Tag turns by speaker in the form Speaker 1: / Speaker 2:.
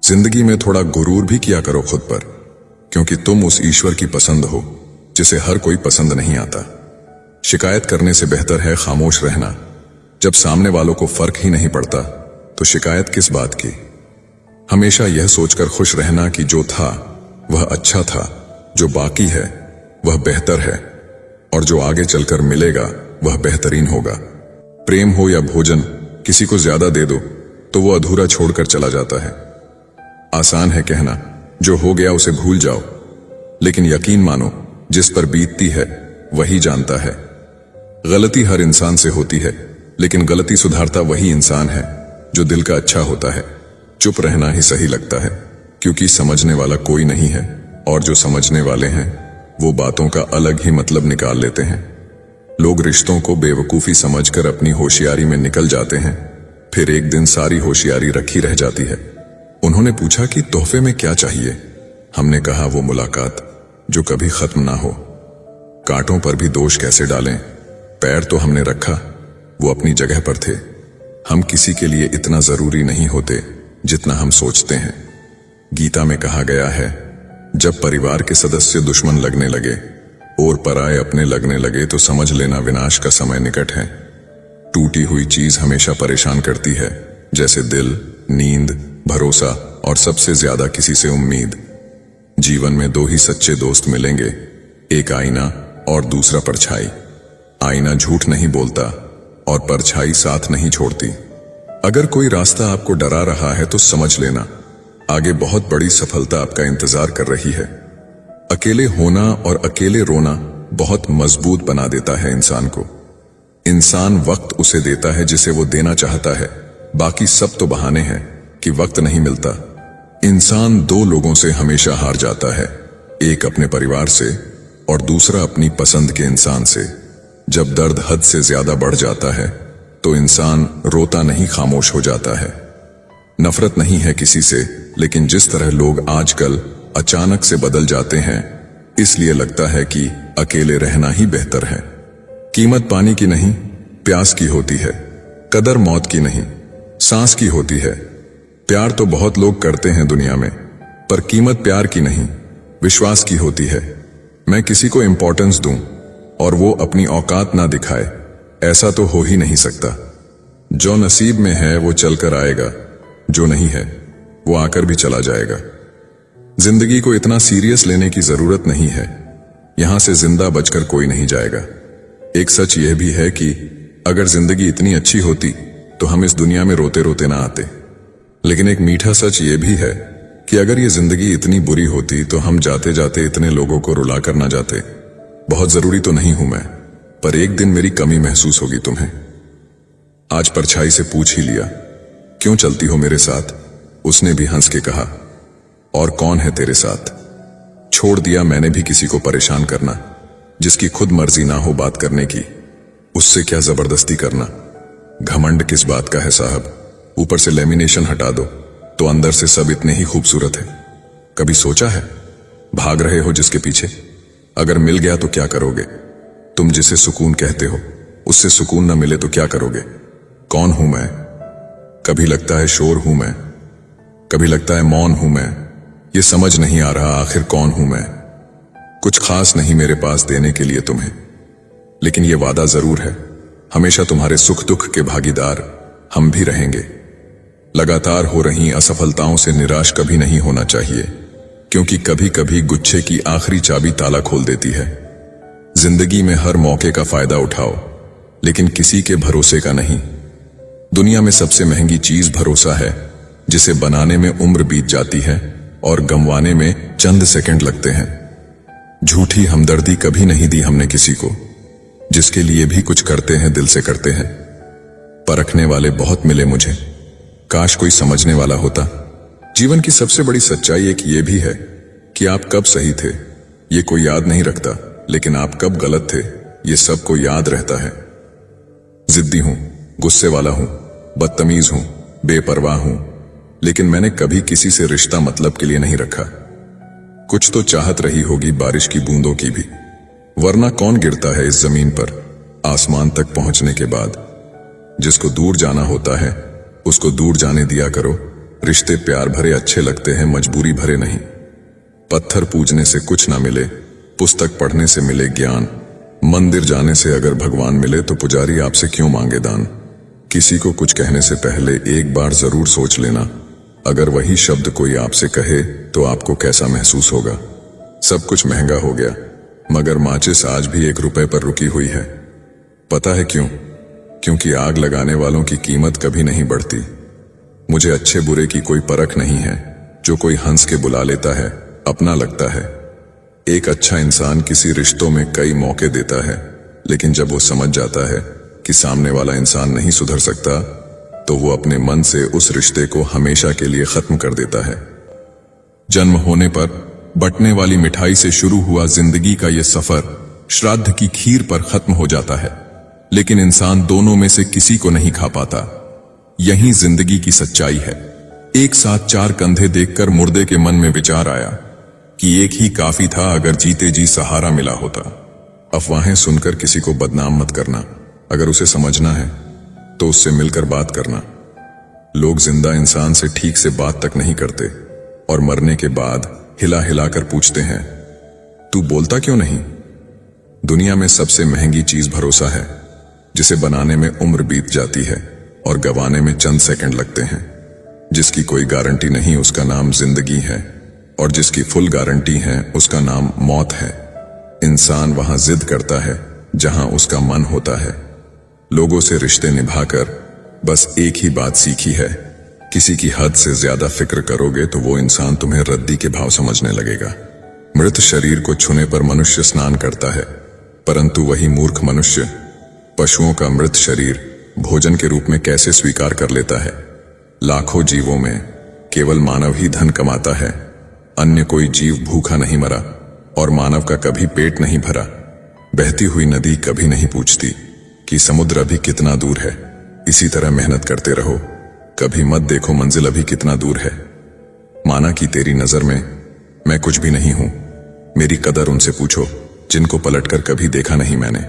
Speaker 1: जिंदगी में थोड़ा गुरूर भी किया करो खुद पर, क्योंकि तुम उस ईश्वर की पसंद हो जिसे हर कोई पसंद नहीं आता। शिकायत करने से बेहतर है खामोश रहना। जब सामने वालों को फर्क ही नहीं पड़ता तो शिकायत किस बात की। हमेशा यह सोचकर खुश रहना कि जो था वह अच्छा था, जो बाकी है वह बेहतर है, और जो आगे चलकर मिलेगा वह बेहतरीन होगा। प्रेम हो या भोजन, किसी को ज्यादा दे दो तो वो अधूरा छोड़कर चला जाता है। आसान है कहना जो हो गया उसे भूल जाओ, लेकिन यकीन मानो जिस पर बीतती है वही जानता है। गलती हर इंसान से होती है, लेकिन गलती सुधारता वही इंसान है जो दिल का अच्छा होता है। चुप रहना ही सही लगता है, क्योंकि समझने वाला कोई नहीं है, और जो समझने वाले हैं वो बातों का अलग ही मतलब निकाल लेते हैं। लोग रिश्तों को बेवकूफी समझकर अपनी होशियारी में निकल जाते हैं, फिर एक दिन सारी होशियारी रखी रह जाती है। उन्होंने पूछा कि तोहफे में क्या चाहिए। हमने कहा वो मुलाकात जो कभी खत्म ना हो। कांटों पर भी दोष कैसे डालें, पैर तो हमने रखा, वो अपनी जगह पर थे। हम किसी के लिए इतना जरूरी नहीं होते जितना हम सोचते हैं। गीता में कहा गया है, जब परिवार के सदस्य दुश्मन लगने लगे और पराये अपने लगने लगे तो समझ लेना विनाश का समय निकट है। टूटी हुई चीज हमेशा परेशान करती है, जैसे दिल, नींद, भरोसा और सबसे ज्यादा किसी से उम्मीद। जीवन में दो ही सच्चे दोस्त मिलेंगे, एक आईना और दूसरा परछाई। आईना झूठ नहीं बोलता और परछाई साथ नहीं छोड़ती। अगर कोई रास्ता आपको डरा रहा है तो समझ लेना आगे बहुत बड़ी सफलता आपका इंतजार कर रही है। अकेले होना और अकेले रोना बहुत मजबूत बना देता है इंसान को। इंसान वक्त उसे देता है जिसे वो देना चाहता है, बाकी सब तो बहाने हैं कि वक्त नहीं मिलता। इंसान दो लोगों से हमेशा हार जाता है, एक अपने परिवार से और दूसरा अपनी पसंद के इंसान से। जब दर्द हद से ज्यादा बढ़ जाता है तो इंसान रोता नहीं, खामोश हो जाता है। नफरत नहीं है किसी से, लेकिन जिस तरह लोग आजकल अचानक से बदल जाते हैं, इसलिए लगता है कि अकेले रहना ही बेहतर है। कीमत पानी की नहीं, प्यास की होती है। कदर मौत की नहीं, सांस की होती है। प्यार तो बहुत लोग करते हैं दुनिया में, पर कीमत प्यार की नहीं, विश्वास की होती है। मैं किसी को इंपॉर्टेंस दूं और वो अपनी औकात ना दिखाए, ऐसा तो हो ही नहीं सकता। जो नसीब में है वो चलकर आएगा, जो नहीं है वो आकर भी चला जाएगा। जिंदगी को इतना सीरियस लेने की जरूरत नहीं है, यहां से जिंदा बचकर कोई नहीं जाएगा। एक सच यह भी है कि अगर जिंदगी इतनी अच्छी होती तो हम इस दुनिया में रोते रोते ना आते। लेकिन एक मीठा सच ये भी है कि अगर ये जिंदगी इतनी बुरी होती तो हम जाते जाते इतने लोगों को रुला कर ना जाते। बहुत जरूरी तो नहीं हूं मैं, पर एक दिन मेरी कमी महसूस होगी तुम्हें। आज परछाई से पूछ ही लिया, क्यों चलती हो मेरे साथ? उसने भी हंस के कहा, और कौन है तेरे साथ? छोड़ दिया मैंने भी किसी को परेशान करना, जिसकी खुद मर्जी ना हो बात करने की, उससे क्या जबरदस्ती करना। घमंड किस बात का है साहब? ऊपर से लेमिनेशन हटा दो तो अंदर से सब इतने ही खूबसूरत है। कभी सोचा है भाग रहे हो जिसके पीछे, अगर मिल गया तो क्या करोगे? तुम जिसे सुकून कहते हो उससे सुकून न मिले तो क्या करोगे? कौन हूं मैं? कभी लगता है शोर हूं मैं, कभी लगता है मौन हूं मैं। ये समझ नहीं आ रहा आखिर कौन हूं मैं। कुछ खास नहीं मेरे पास देने के लिए तुम्हें, लेकिन ये वादा जरूर है, हमेशा तुम्हारे सुख दुख के भागीदार हम भी रहेंगे। लगातार हो रही असफलताओं से निराश कभी नहीं होना चाहिए, क्योंकि कभी कभी गुच्छे की आखिरी चाबी ताला खोल देती है। जिंदगी में हर मौके का फायदा उठाओ, लेकिन किसी के भरोसे का नहीं। दुनिया में सबसे महंगी चीज भरोसा है, जिसे बनाने में उम्र बीत जाती है और गंवाने में चंद सेकंड लगते हैं। झूठी हमदर्दी कभी नहीं दी हमने किसी को, जिसके लिए भी कुछ करते हैं दिल से करते हैं। परखने वाले बहुत मिले मुझे, काश कोई समझने वाला होता। जीवन की सबसे बड़ी सच्चाई एक ये भी है कि आप कब सही थे ये कोई याद नहीं रखता, लेकिन आप कब गलत थे ये सबको याद रहता है। जिद्दी हूं, गुस्से वाला हूं, बदतमीज हूं, बेपरवाह हूं, लेकिन मैंने कभी किसी से रिश्ता मतलब के लिए नहीं रखा। कुछ तो चाहत रही होगी बारिश की बूंदों की भी, वरना कौन गिरता है इस जमीन पर आसमान तक पहुंचने के बाद। जिसको दूर जाना होता है उसको दूर जाने दिया करो, रिश्ते प्यार भरे अच्छे लगते हैं, मजबूरी भरे नहीं। पत्थर पूजने से कुछ ना मिले, पुस्तक पढ़ने से मिले ज्ञान। मंदिर जाने से अगर भगवान मिले तो पुजारी आपसे क्यों मांगे दान। किसी को कुछ कहने से पहले एक बार जरूर सोच लेना, अगर वही शब्द कोई आपसे कहे तो आपको कैसा महसूस होगा। सब कुछ महंगा हो गया, मगर माचिस आज भी 1 रुपए पर रुकी हुई है। पता है क्यों? क्योंकि आग लगाने वालों की कीमत कभी नहीं बढ़ती। मुझे अच्छे बुरे की कोई परख नहीं है। जो कोई हंस के बुला लेता है अपना लगता है। एक अच्छा इंसान किसी रिश्तों में कई मौके देता है, लेकिन जब वो समझ जाता है कि सामने वाला इंसान नहीं सुधर सकता, तो वो अपने मन से उस रिश्ते को हमेशा के लिए खत्म कर देता है। जन्म होने पर बंटने वाली मिठाई से शुरू हुआ जिंदगी का ये सफर श्राद्ध की खीर पर खत्म हो जाता है, लेकिन इंसान दोनों में से किसी को नहीं खा पाता। यही जिंदगी की सच्चाई है। एक साथ 4 कंधे देखकर मुर्दे के मन में विचार आया कि एक ही काफी था अगर जीते जी सहारा मिला होता। अफवाहें सुनकर किसी को बदनाम मत करना, अगर उसे समझना है तो उससे मिलकर बात करना। लोग जिंदा इंसान से ठीक से बात तक नहीं करते और मरने के बाद हिला हिला कर पूछते हैं, तू बोलता क्यों नहीं? दुनिया में सबसे महंगी चीज भरोसा है, जिसे बनाने में उम्र बीत जाती है और गंवाने में चंद सेकंड लगते हैं। जिसकी कोई गारंटी नहीं उसका नाम जिंदगी है, और जिसकी फुल गारंटी है उसका नाम मौत है। इंसान वहां जिद करता है जहां उसका मन होता है। लोगों से रिश्ते निभाकर बस एक ही बात सीखी है, किसी की हद से ज्यादा फिक्र करोगे तो वो इंसान तुम्हें रद्दी के भाव समझने लगेगा। मृत शरीर को छूने पर मनुष्य स्नान करता है, परंतु वही मूर्ख मनुष्य पशुओं का मृत शरीर भोजन के रूप में कैसे स्वीकार कर लेता है। लाखों जीवों में केवल मानव ही धन कमाता है। अन्य कोई जीव भूखा नहीं मरा और मानव का कभी पेट नहीं भरा। बहती हुई नदी कभी नहीं पूछती कि समुद्र अभी कितना दूर है। इसी तरह मेहनत करते रहो, कभी मत देखो मंजिल अभी कितना दूर है। माना कि तेरी नजर में मैं कुछ भी नहीं हूं, मेरी कदर उनसे पूछो जिनको पलटकर कभी देखा नहीं मैंने।